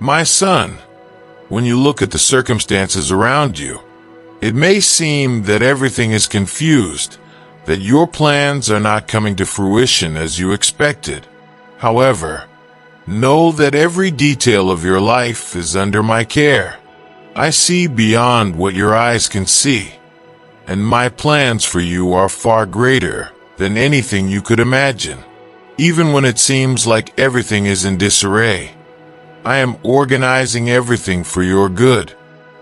My son, when you look at the circumstances around you, it may seem that everything is confused, that your plans are not coming to fruition as you expected. However, know that every detail of your life is under my care. I see beyond what your eyes can see, and my plans for you are far greater than anything you could imagine. Even when it seems like everything is in disarray, I am organizing everything for your good.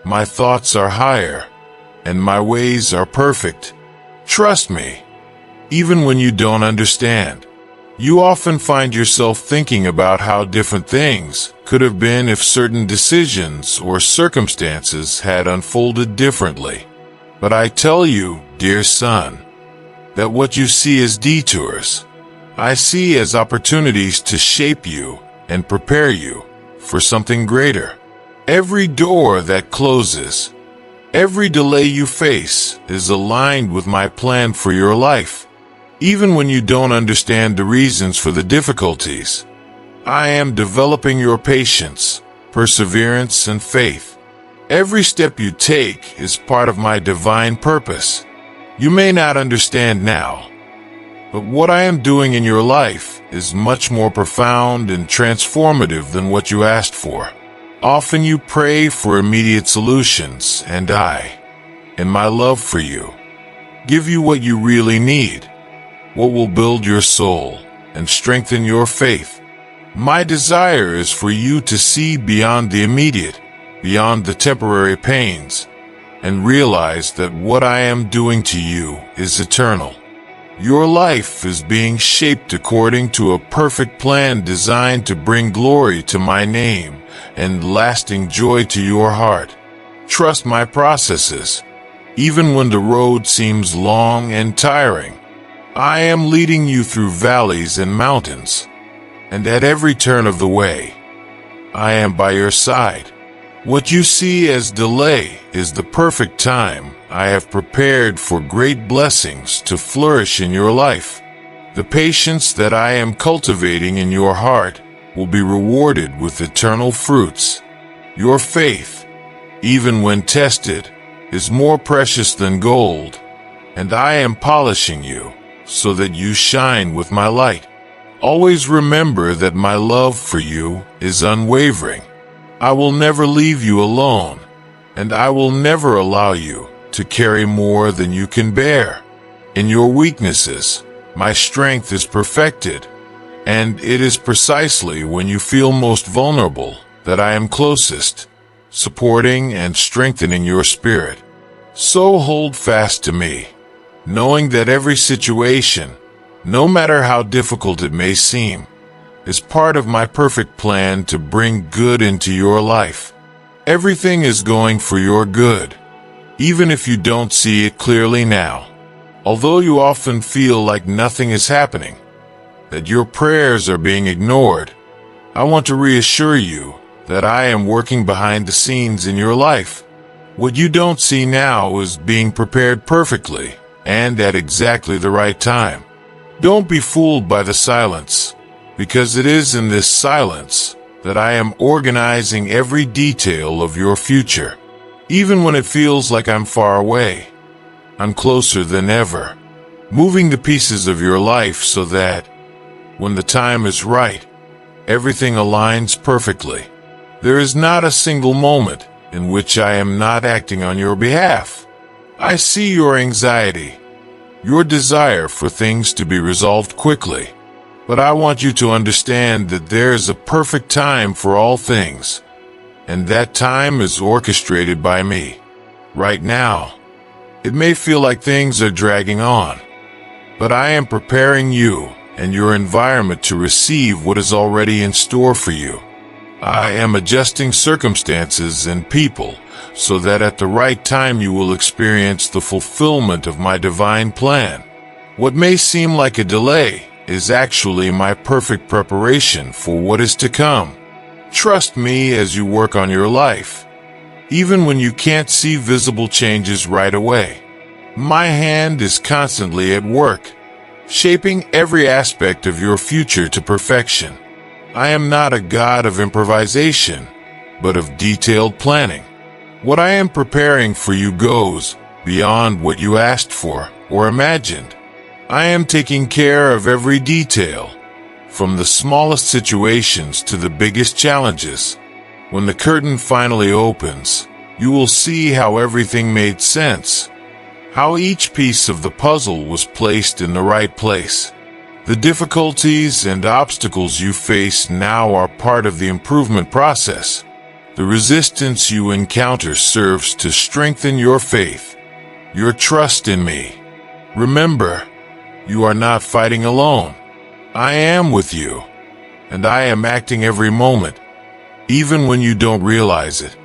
My thoughts are higher, and my ways are perfect. Trust me, even when you don't understand. You often find yourself thinking about how different things could have been if certain decisions or circumstances had unfolded differently. But I tell you, dear son, that what you see as detours, I see as opportunities to shape you and prepare you for something greater. Every door that closes, every delay you face is aligned with my plan for your life. Even when you don't understand the reasons for the difficulties, I am developing your patience, perseverance, and faith. Every step you take is part of my divine purpose. You may not understand now, but what I am doing in your life is much more profound and transformative than what you asked for. Often you pray for immediate solutions, and I, in my love for you, give you what you really need, what will build your soul and strengthen your faith. My desire is for you to see beyond the immediate, beyond the temporary pains, and realize that what I am doing to you is eternal. Your life is being shaped according to a perfect plan designed to bring glory to my name and lasting joy to your heart. Trust my processes, even when the road seems long and tiring. I am leading you through valleys and mountains, and at every turn of the way, I am by your side. What you see as delay is the perfect time I have prepared for great blessings to flourish in your life. The patience that I am cultivating in your heart will be rewarded with eternal fruits. Your faith, even when tested, is more precious than gold, and I am polishing you so that you shine with my light. Always remember that my love for you is unwavering. I will never leave you alone, and I will never allow you to carry more than you can bear. In your weaknesses, my strength is perfected, and it is precisely when you feel most vulnerable that I am closest, supporting and strengthening your spirit. So hold fast to me, knowing that every situation, no matter how difficult it may seem, is part of my perfect plan to bring good into your life. Everything is going for your good, even if you don't see it clearly now. Although you often feel like nothing is happening, that your prayers are being ignored, I want to reassure you that I am working behind the scenes in your life. What you don't see now is being prepared perfectly and at exactly the right time. Don't be fooled by the silence, because it is in this silence that I am organizing every detail of your future. Even when it feels like I'm far away, I'm closer than ever, moving the pieces of your life so that, when the time is right, everything aligns perfectly. There is not a single moment in which I am not acting on your behalf. I see your anxiety, your desire for things to be resolved quickly. But I want you to understand that there is a perfect time for all things, and that time is orchestrated by me. Right now, it may feel like things are dragging on, but I am preparing you and your environment to receive what is already in store for you. I am adjusting circumstances and people so that at the right time you will experience the fulfillment of my divine plan. What may seem like a delay is actually my perfect preparation for what is to come. Trust me as you work on your life, even when you can't see visible changes right away. My hand is constantly at work, shaping every aspect of your future to perfection. I am not a god of improvisation, but of detailed planning. What I am preparing for you goes beyond what you asked for or imagined. I am taking care of every detail, from the smallest situations to the biggest challenges. When the curtain finally opens, you will see how everything made sense, how each piece of the puzzle was placed in the right place. The difficulties and obstacles you face now are part of the improvement process. The resistance you encounter serves to strengthen your faith, your trust in me. Remember, you are not fighting alone. I am with you, and I am acting every moment, even when you don't realize it.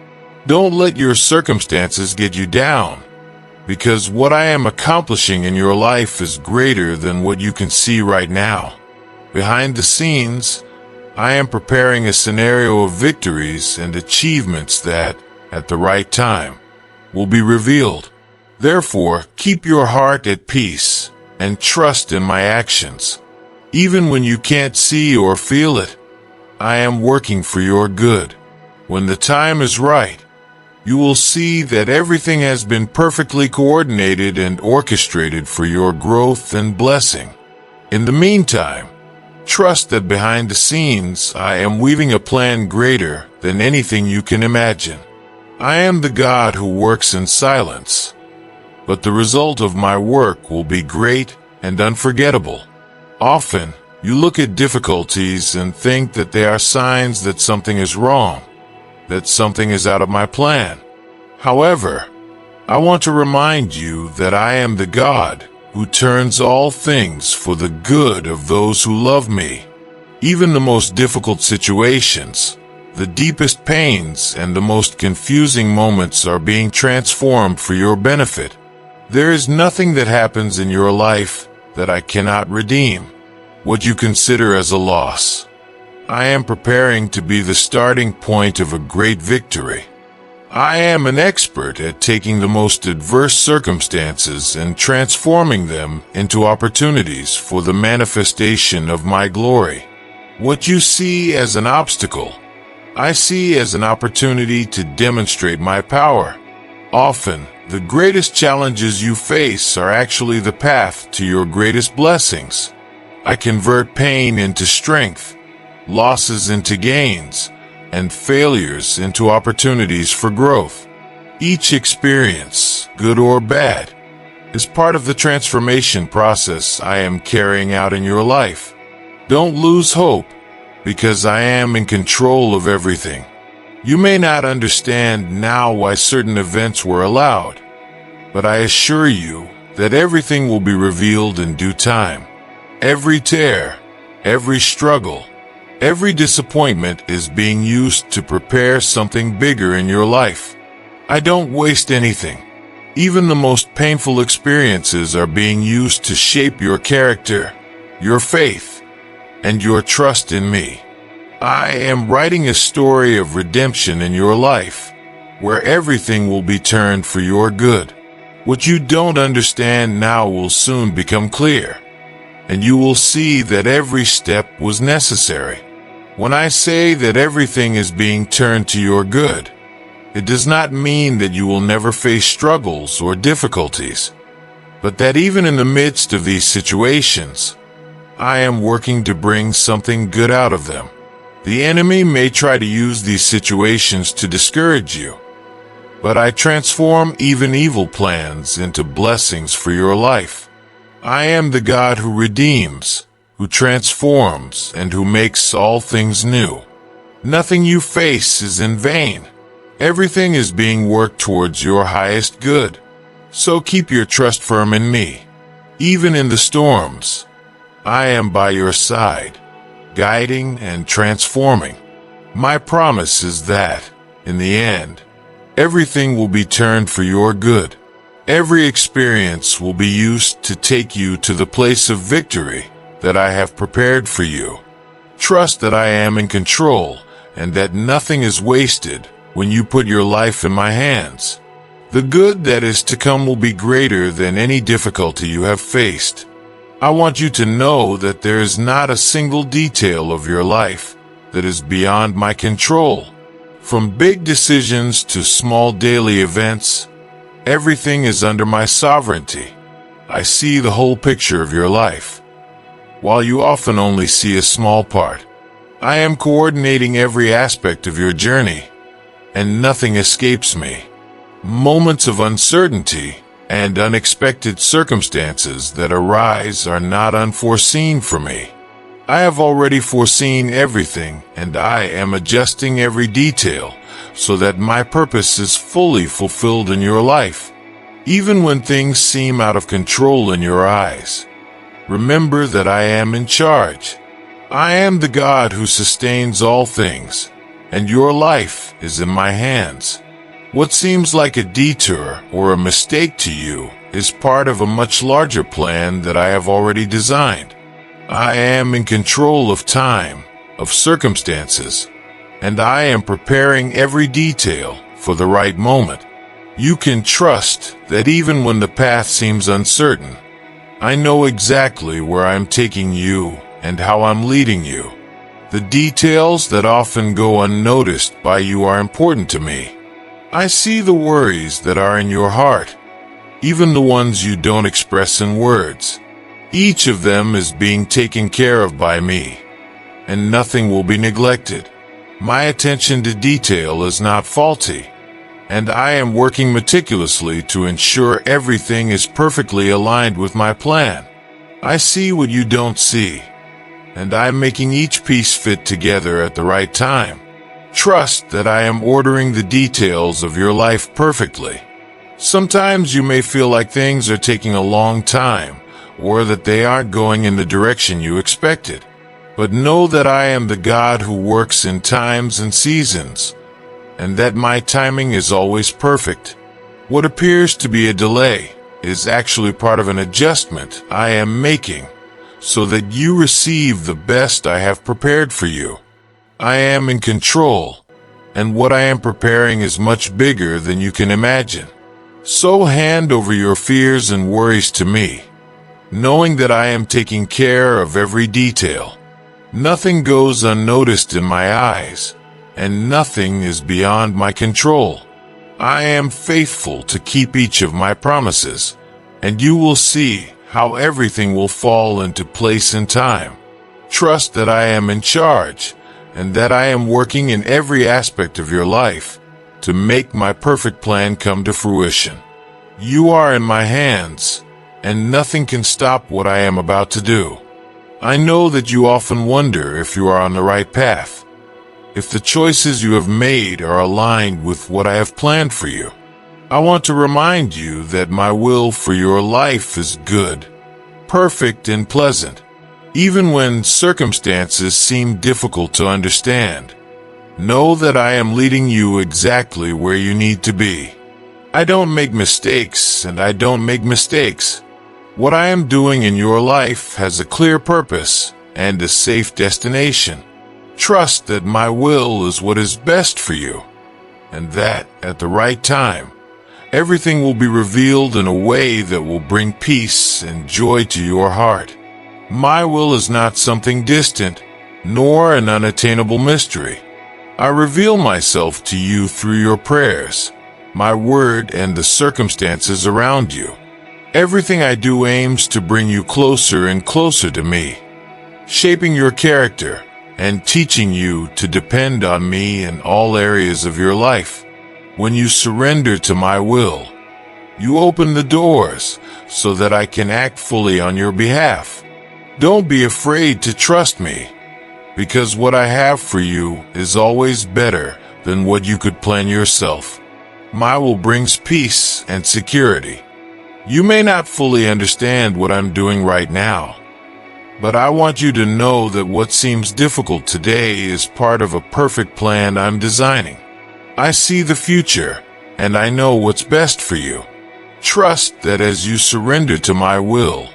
Don't let your circumstances get you down, because what I am accomplishing in your life is greater than what you can see right now. Behind the scenes, I am preparing a scenario of victories and achievements that, at the right time, will be revealed. Therefore, keep your heart at peace and trust in my actions. Even when you can't see or feel it, I am working for your good. When the time is right, you will see that everything has been perfectly coordinated and orchestrated for your growth and blessing. In the meantime, trust that behind the scenes I am weaving a plan greater than anything you can imagine. I am the God who works in silence, but the result of my work will be great and unforgettable. Often, you look at difficulties and think that they are signs that something is wrong, that something is out of my plan. However, I want to remind you that I am the God who turns all things for the good of those who love me. Even the most difficult situations, the deepest pains, and the most confusing moments are being transformed for your benefit. There is nothing that happens in your life that I cannot redeem. What you consider as a loss, I am preparing to be the starting point of a great victory. I am an expert at taking the most adverse circumstances and transforming them into opportunities for the manifestation of my glory. What you see as an obstacle, I see as an opportunity to demonstrate my power. Often, the greatest challenges you face are actually the path to your greatest blessings. I convert pain into strength, losses into gains, and failures into opportunities for growth. Each experience, good or bad, is part of the transformation process I am carrying out in your life. Don't lose hope, because I am in control of everything. You may not understand now why certain events were allowed, but I assure you that everything will be revealed in due time. Every tear, every struggle, every disappointment is being used to prepare something bigger in your life. I don't waste anything. Even the most painful experiences are being used to shape your character, your faith, and your trust in me. I am writing a story of redemption in your life, where everything will be turned for your good. What you don't understand now will soon become clear, and you will see that every step was necessary. When I say that everything is being turned to your good, it does not mean that you will never face struggles or difficulties, but that even in the midst of these situations, I am working to bring something good out of them. The enemy may try to use these situations to discourage you, but I transform even evil plans into blessings for your life. I am the God who redeems, who transforms, and who makes all things new. Nothing you face is in vain. Everything is being worked towards your highest good. So keep your trust firm in me. Even in the storms, I am by your side, guiding and transforming. My promise is that, in the end, everything will be turned for your good. Every experience will be used to take you to the place of victory that I have prepared for you. Trust that I am in control and that nothing is wasted when you put your life in my hands. The good that is to come will be greater than any difficulty you have faced. I want you to know that there is not a single detail of your life that is beyond my control. From big decisions to small daily events, everything is under my sovereignty. I see the whole picture of your life, while you often only see a small part. I am coordinating every aspect of your journey, and nothing escapes me. Moments of uncertainty and unexpected circumstances that arise are not unforeseen for me. I have already foreseen everything, and I am adjusting every detail so that my purpose is fully fulfilled in your life. Even when things seem out of control in your eyes, remember that I am in charge. I am the God who sustains all things, and your life is in my hands. What seems like a detour or a mistake to you is part of a much larger plan that I have already designed. I am in control of time, of circumstances, and I am preparing every detail for the right moment. You can trust that even when the path seems uncertain, I know exactly where I'm taking you and how I'm leading you. The details that often go unnoticed by you are important to me. I see the worries that are in your heart, even the ones you don't express in words. Each of them is being taken care of by me, and nothing will be neglected. My attention to detail is not faulty, and I am working meticulously to ensure everything is perfectly aligned with my plan. I see what you don't see, and I'm making each piece fit together at the right time. Trust that I am ordering the details of your life perfectly. Sometimes you may feel like things are taking a long time, or that they aren't going in the direction you expected. But know that I am the God who works in times and seasons, and that my timing is always perfect. What appears to be a delay is actually part of an adjustment I am making, so that you receive the best I have prepared for you. I am in control, and what I am preparing is much bigger than you can imagine. So hand over your fears and worries to me, knowing that I am taking care of every detail. Nothing goes unnoticed in my eyes, and nothing is beyond my control. I am faithful to keep each of my promises, and you will see how everything will fall into place in time. Trust that I am in charge, and that I am working in every aspect of your life to make my perfect plan come to fruition. You are in my hands, and nothing can stop what I am about to do. I know that you often wonder if you are on the right path, if the choices you have made are aligned with what I have planned for you. I want to remind you that my will for your life is good, perfect, and pleasant. Even when circumstances seem difficult to understand, know that I am leading you exactly where you need to be. I don't make mistakes, and I don't make mistakes. What I am doing in your life has a clear purpose and a safe destination. Trust that my will is what is best for you, and that, at the right time, everything will be revealed in a way that will bring peace and joy to your heart. My will is not something distant, nor an unattainable mystery. I reveal myself to you through your prayers, my word, and the circumstances around you. Everything I do aims to bring you closer and closer to me, shaping your character and teaching you to depend on me in all areas of your life. When you surrender to my will, you open the doors so that I can act fully on your behalf. Don't be afraid to trust me, because what I have for you is always better than what you could plan yourself. My will brings peace and security. You may not fully understand what I'm doing right now, but I want you to know that what seems difficult today is part of a perfect plan I'm designing. I see the future, and I know what's best for you. Trust that as you surrender to my will,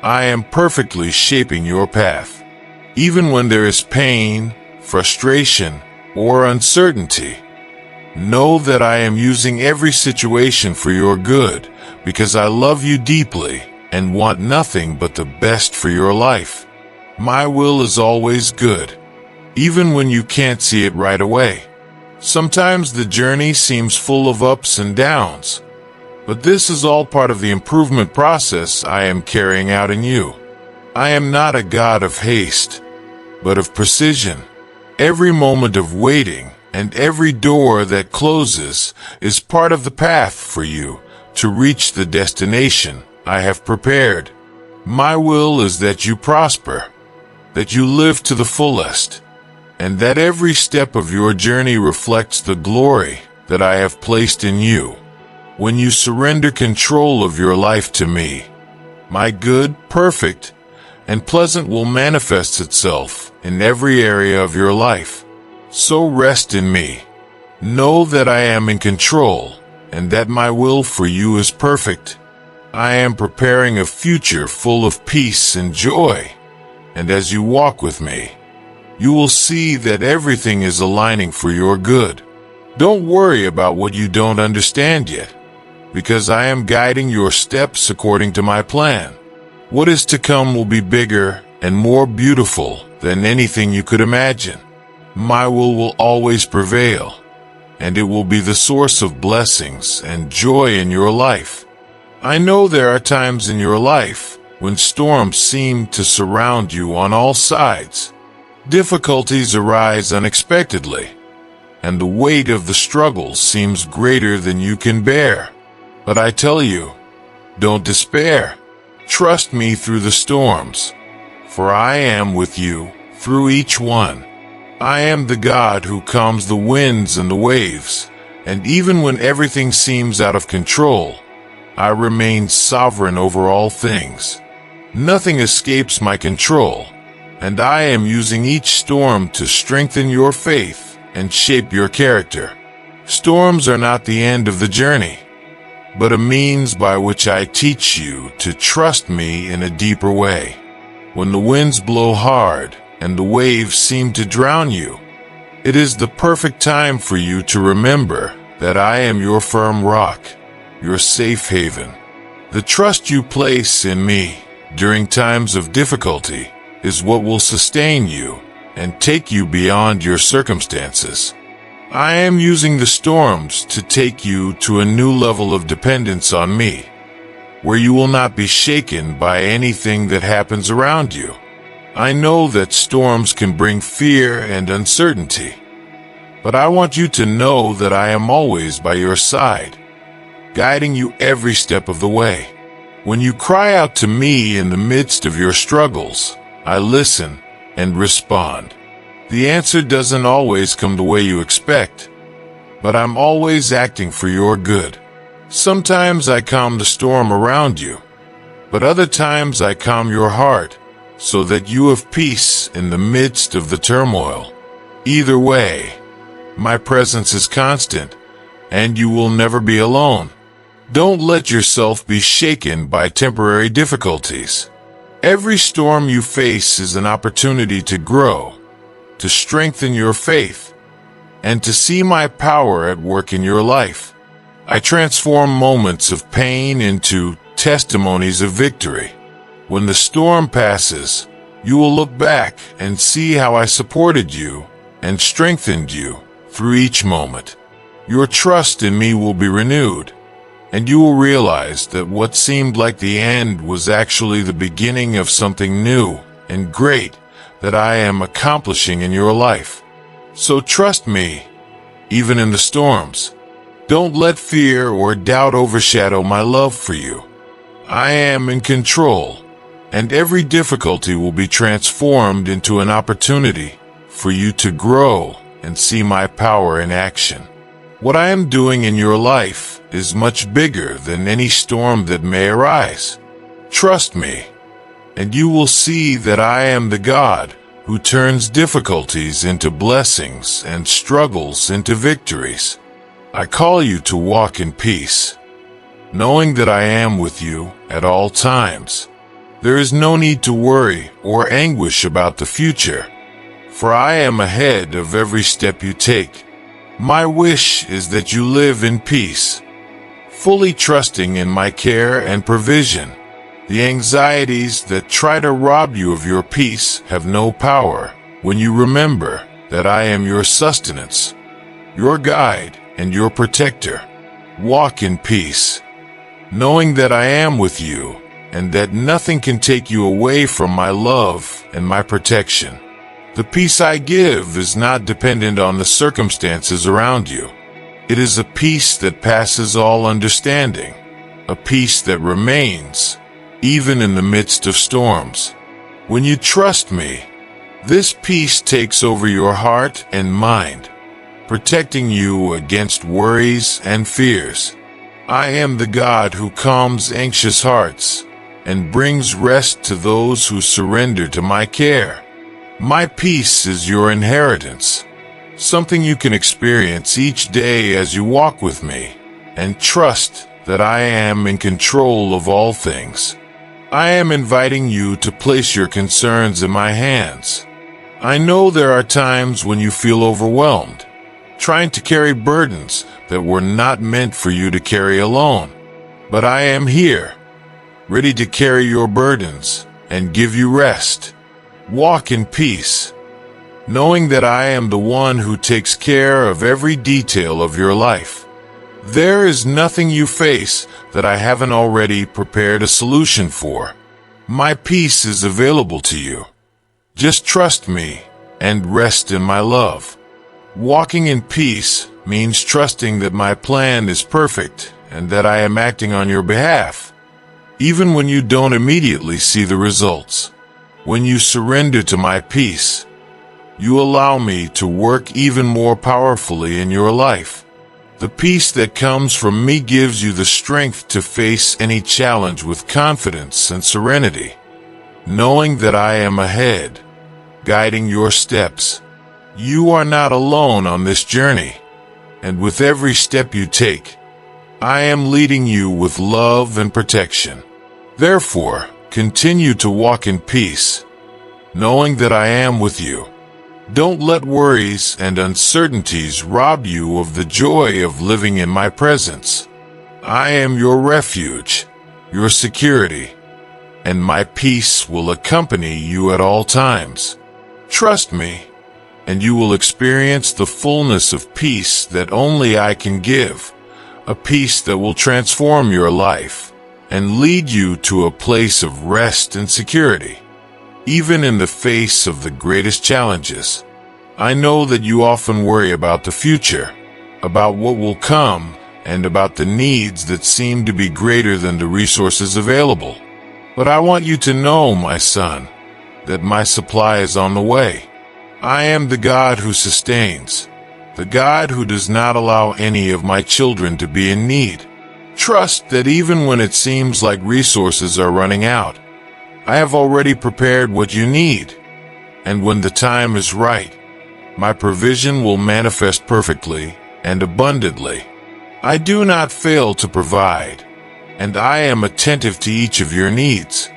I am perfectly shaping your path. Even when there is pain, frustration, or uncertainty, know that I am using every situation for your good, because I love you deeply and want nothing but the best for your life. My will is always good, even when you can't see it right away. Sometimes the journey seems full of ups and downs, but this is all part of the improvement process I am carrying out in you. I am not a God of haste, but of precision. Every moment of waiting and every door that closes is part of the path for you to reach the destination I have prepared. My will is that you prosper, that you live to the fullest, and that every step of your journey reflects the glory that I have placed in you. When you surrender control of your life to me, my good, perfect, and pleasant will manifest itself in every area of your life. So rest in me. Know that I am in control and that my will for you is perfect. I am preparing a future full of peace and joy, and as you walk with me, you will see that everything is aligning for your good. Don't worry about what you don't understand yet, because I am guiding your steps according to my plan. What is to come will be bigger and more beautiful than anything you could imagine. My will always prevail, and it will be the source of blessings and joy in your life. I know there are times in your life when storms seem to surround you on all sides. Difficulties arise unexpectedly, and the weight of the struggle seems greater than you can bear. But I tell you, don't despair. Trust me through the storms, for I am with you through each one. I am the God who calms the winds and the waves, and even when everything seems out of control, I remain sovereign over all things. Nothing escapes my control, and I am using each storm to strengthen your faith and shape your character. Storms are not the end of the journey, but a means by which I teach you to trust me in a deeper way. When the winds blow hard and the waves seem to drown you, it is the perfect time for you to remember that I am your firm rock, your safe haven. The trust you place in me during times of difficulty is what will sustain you and take you beyond your circumstances. I am using the storms to take you to a new level of dependence on me, where you will not be shaken by anything that happens around you. I know that storms can bring fear and uncertainty, but I want you to know that I am always by your side, guiding you every step of the way. When you cry out to me in the midst of your struggles, I listen and respond. The answer doesn't always come the way you expect, but I'm always acting for your good. Sometimes I calm the storm around you, but other times I calm your heart so that you have peace in the midst of the turmoil. Either way, my presence is constant, and you will never be alone. Don't let yourself be shaken by temporary difficulties. Every storm you face is an opportunity to grow, to strengthen your faith, and to see my power at work in your life. I transform moments of pain into testimonies of victory. When the storm passes, you will look back and see how I supported you and strengthened you through each moment. Your trust in me will be renewed, and you will realize that what seemed like the end was actually the beginning of something new and great that I am accomplishing in your life. So trust me, even in the storms. Don't let fear or doubt overshadow my love for you. I am in control, and every difficulty will be transformed into an opportunity for you to grow and see my power in action. What I am doing in your life is much bigger than any storm that may arise. Trust me, and you will see that I am the God who turns difficulties into blessings and struggles into victories. I call you to walk in peace, knowing that I am with you at all times. There is no need to worry or anguish about the future, for I am ahead of every step you take. My wish is that you live in peace, fully trusting in my care and provision. The anxieties that try to rob you of your peace have no power when you remember that I am your sustenance. your guide, and your protector. Walk in peace, knowing that I am with you, and that nothing can take you away from my love and my protection. The peace I give is not dependent on the circumstances around you. It is a peace that passes all understanding, a peace that remains, even in the midst of storms. When you trust me, this peace takes over your heart and mind, protecting you against worries and fears. I am the God who calms anxious hearts and brings rest to those who surrender to my care. My peace is your inheritance, something you can experience each day as you walk with me, and trust that I am in control of all things. I am inviting you to place your concerns in my hands. I know there are times when you feel overwhelmed, trying to carry burdens that were not meant for you to carry alone. But I am here, ready to carry your burdens and give you rest. Walk in peace, knowing that I am the one who takes care of every detail of your life. There is nothing you face that I haven't already prepared a solution for. My peace is available to you. Just trust me and rest in my love. Walking in peace means trusting that my plan is perfect and that I am acting on your behalf, even when you don't immediately see the results. When you surrender to my peace, you allow me to work even more powerfully in your life. The peace that comes from me gives you the strength to face any challenge with confidence and serenity, knowing that I am ahead, guiding your steps. You are not alone on this journey, and with every step you take, I am leading you with love and protection. Therefore, continue to walk in peace, knowing that I am with you. Don't let worries and uncertainties rob you of the joy of living in my presence. I am your refuge, your security, and my peace will accompany you at all times. Trust me, and you will experience the fullness of peace that only I can give, a peace that will transform your life and lead you to a place of rest and security. Even in the face of the greatest challenges, I know that you often worry about the future, about what will come, and about the needs that seem to be greater than the resources available. But I want you to know, my son, that my supply is on the way. I am the God who sustains, the God who does not allow any of my children to be in need. Trust that even when it seems like resources are running out, I have already prepared what you need, and when the time is right, my provision will manifest perfectly and abundantly. I do not fail to provide, and I am attentive to each of your needs.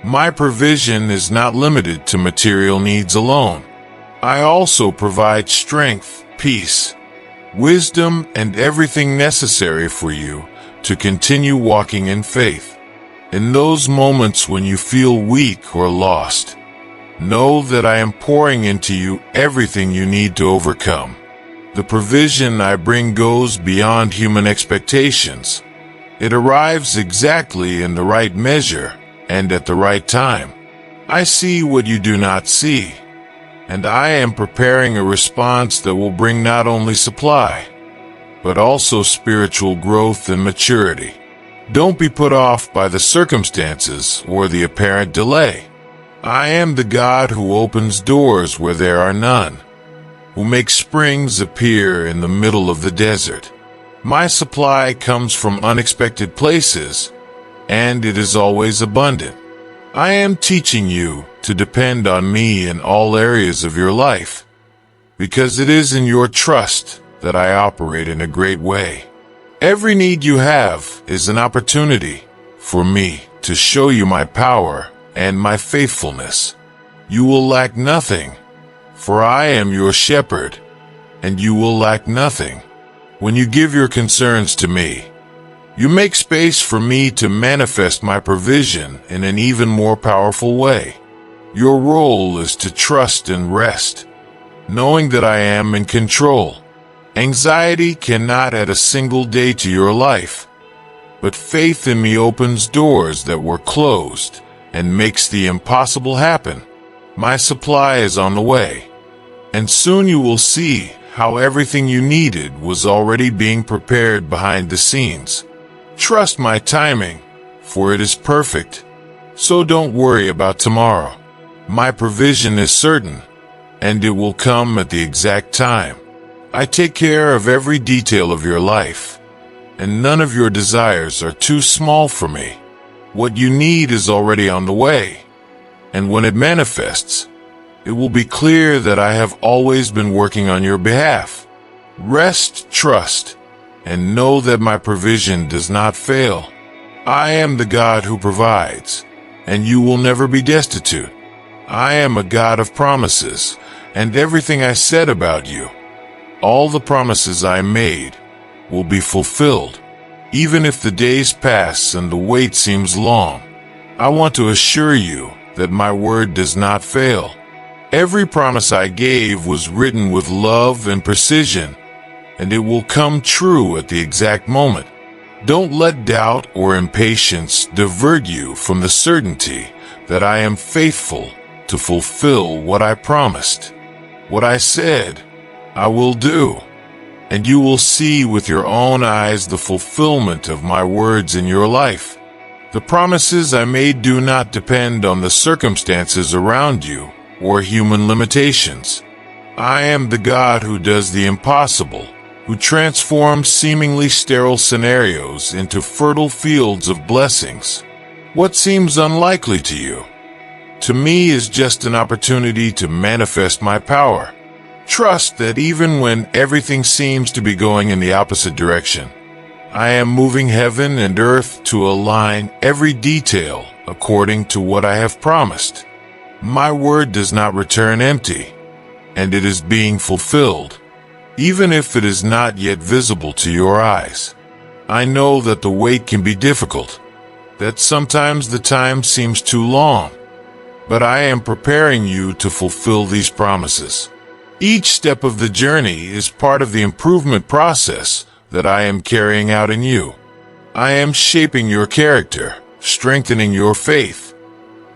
My provision is not limited to material needs alone. I also provide strength, peace, wisdom, and everything necessary for you to continue walking in faith. In those moments when you feel weak or lost, know that I am pouring into you everything you need to overcome. The provision I bring goes beyond human expectations. It arrives exactly in the right measure and at the right time. I see what you do not see, and I am preparing a response that will bring not only supply, but also spiritual growth and maturity. Don't be put off by the circumstances or the apparent delay. I am the God who opens doors where there are none, who makes springs appear in the middle of the desert. My supply comes from unexpected places, and it is always abundant. I am teaching you to depend on me in all areas of your life, because it is in your trust that I operate in a great way. Every need you have is an opportunity for me to show you my power and my faithfulness. You will lack nothing, for I am your shepherd, and you will lack nothing. When you give your concerns to me, you make space for me to manifest my provision in an even more powerful way. Your role is to trust and rest, knowing that I am in control. Anxiety cannot add a single day to your life, but faith in me opens doors that were closed and makes the impossible happen. My supply is on the way, and soon you will see how everything you needed was already being prepared behind the scenes. Trust my timing, for it is perfect. So don't worry about tomorrow. My provision is certain, and it will come at the exact time. I take care of every detail of your life, and none of your desires are too small for me. What you need is already on the way, and when it manifests, it will be clear that I have always been working on your behalf. Rest, trust, and know that my provision does not fail. I am the God who provides, and you will never be destitute. I am a God of promises, and everything I said about you, all the promises I made, will be fulfilled. Even if the days pass and the wait seems long, I want to assure you that my word does not fail. Every promise I gave was written with love and precision, and it will come true at the exact moment. Don't let doubt or impatience divert you from the certainty that I am faithful to fulfill what I promised. What I said, I will do, and you will see with your own eyes the fulfillment of my words in your life. The promises I made do not depend on the circumstances around you or human limitations. I am the God who does the impossible, who transforms seemingly sterile scenarios into fertile fields of blessings. What seems unlikely to you, to me, is just an opportunity to manifest my power. Trust that even when everything seems to be going in the opposite direction, I am moving heaven and earth to align every detail according to what I have promised. My word does not return empty, and it is being fulfilled, even if it is not yet visible to your eyes. I know that the wait can be difficult, that sometimes the time seems too long, but I am preparing you to fulfill these promises. Each step of the journey is part of the improvement process that I am carrying out in you. I am shaping your character, strengthening your faith,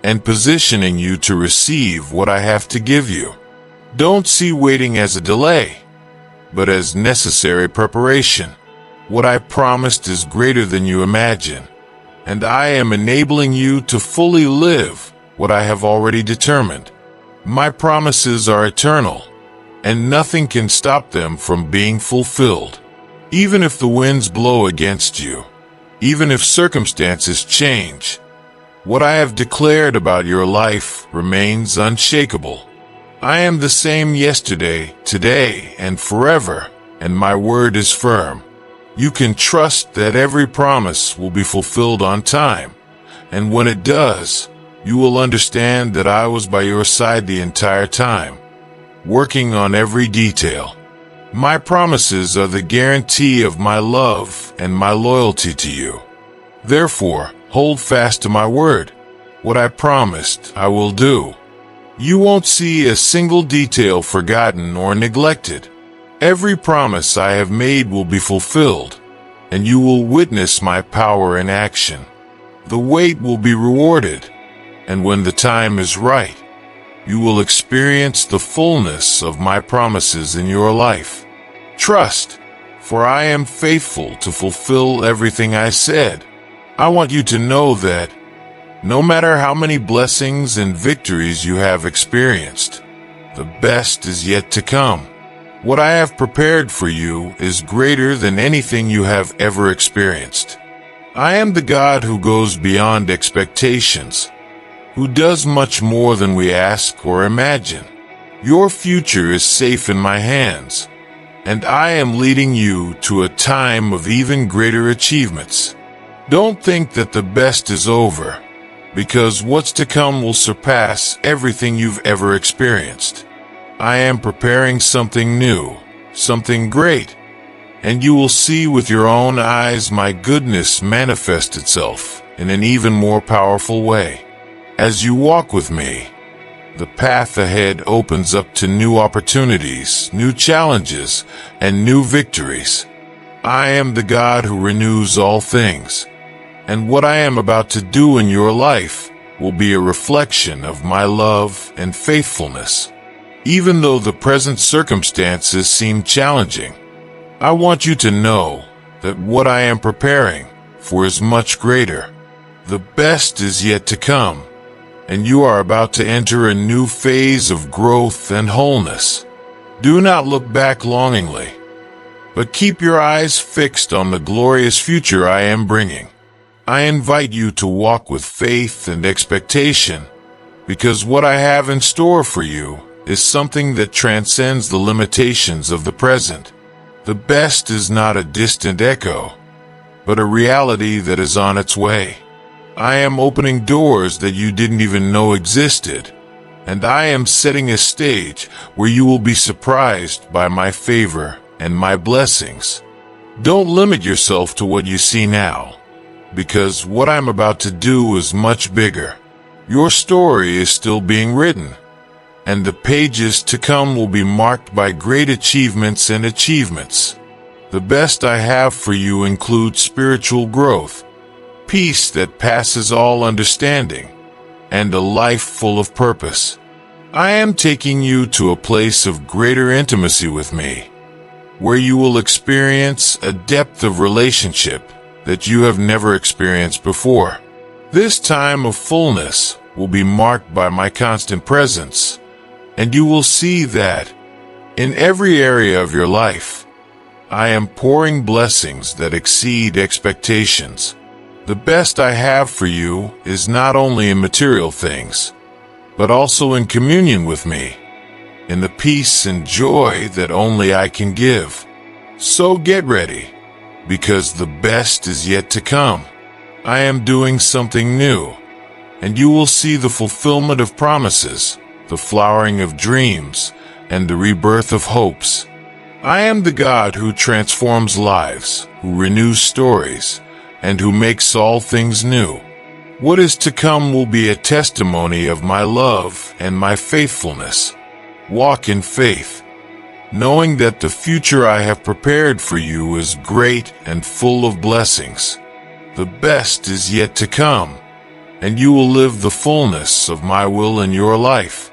and positioning you to receive what I have to give you. Don't see waiting as a delay, but as necessary preparation. What I promised is greater than you imagine, and I am enabling you to fully live what I have already determined. My promises are eternal, and nothing can stop them from being fulfilled. Even if the winds blow against you, even if circumstances change, what I have declared about your life remains unshakable. I am the same yesterday, today, and forever, and my word is firm. You can trust that every promise will be fulfilled on time, and when it does, you will understand that I was by your side the entire time, working on every detail. My promises are the guarantee of my love and my loyalty to you. Therefore, hold fast to my word. What I promised, I will do. You won't see a single detail forgotten or neglected. Every promise I have made will be fulfilled, and you will witness my power in action. The wait will be rewarded, and when the time is right, you will experience the fullness of my promises in your life. Trust, for I am faithful to fulfill everything I said. I want you to know that no matter how many blessings and victories you have experienced, the best is yet to come. What I have prepared for you is greater than anything you have ever experienced. I am the God who goes beyond expectations, who does much more than we ask or imagine. Your future is safe in my hands, and I am leading you to a time of even greater achievements. Don't think that the best is over, because what's to come will surpass everything you've ever experienced. I am preparing something new, something great, and you will see with your own eyes my goodness manifest itself in an even more powerful way. As you walk with me, The path ahead opens up to new opportunities, new challenges, and new victories. I am the God who renews all things, and what I am about to do in your life will be a reflection of my love and faithfulness. Even though the present circumstances seem challenging, I want you to know that what I am preparing for is much greater. The best is yet to come, and you are about to enter a new phase of growth and wholeness. Do not look back longingly, but keep your eyes fixed on the glorious future I am bringing. I invite you to walk with faith and expectation, because what I have in store for you is something that transcends the limitations of the present. The best is not a distant echo, but a reality that is on its way. I am opening doors that you didn't even know existed, and I am setting a stage where you will be surprised by my favor and my blessings. Don't limit yourself to what you see now, because what I'm about to do is much bigger. Your story is still being written, and the pages to come will be marked by great achievements and achievements. The best I have for you includes spiritual growth, peace that passes all understanding, and a life full of purpose. I am taking you to a place of greater intimacy with me, where you will experience a depth of relationship that you have never experienced before. This time of fullness will be marked by my constant presence, and you will see that, in every area of your life, I am pouring blessings that exceed expectations. The best I have for you is not only in material things, but also in communion with me, in the peace and joy that only I can give. So get ready, because the best is yet to come. I am doing something new, and you will see the fulfillment of promises, the flowering of dreams, and the rebirth of hopes. I am the God who transforms lives, who renews stories, and who makes all things new. What is to come will be a testimony of my love and my faithfulness. Walk in faith, knowing that the future I have prepared for you is great and full of blessings. The best is yet to come, and you will live the fullness of my will in your life.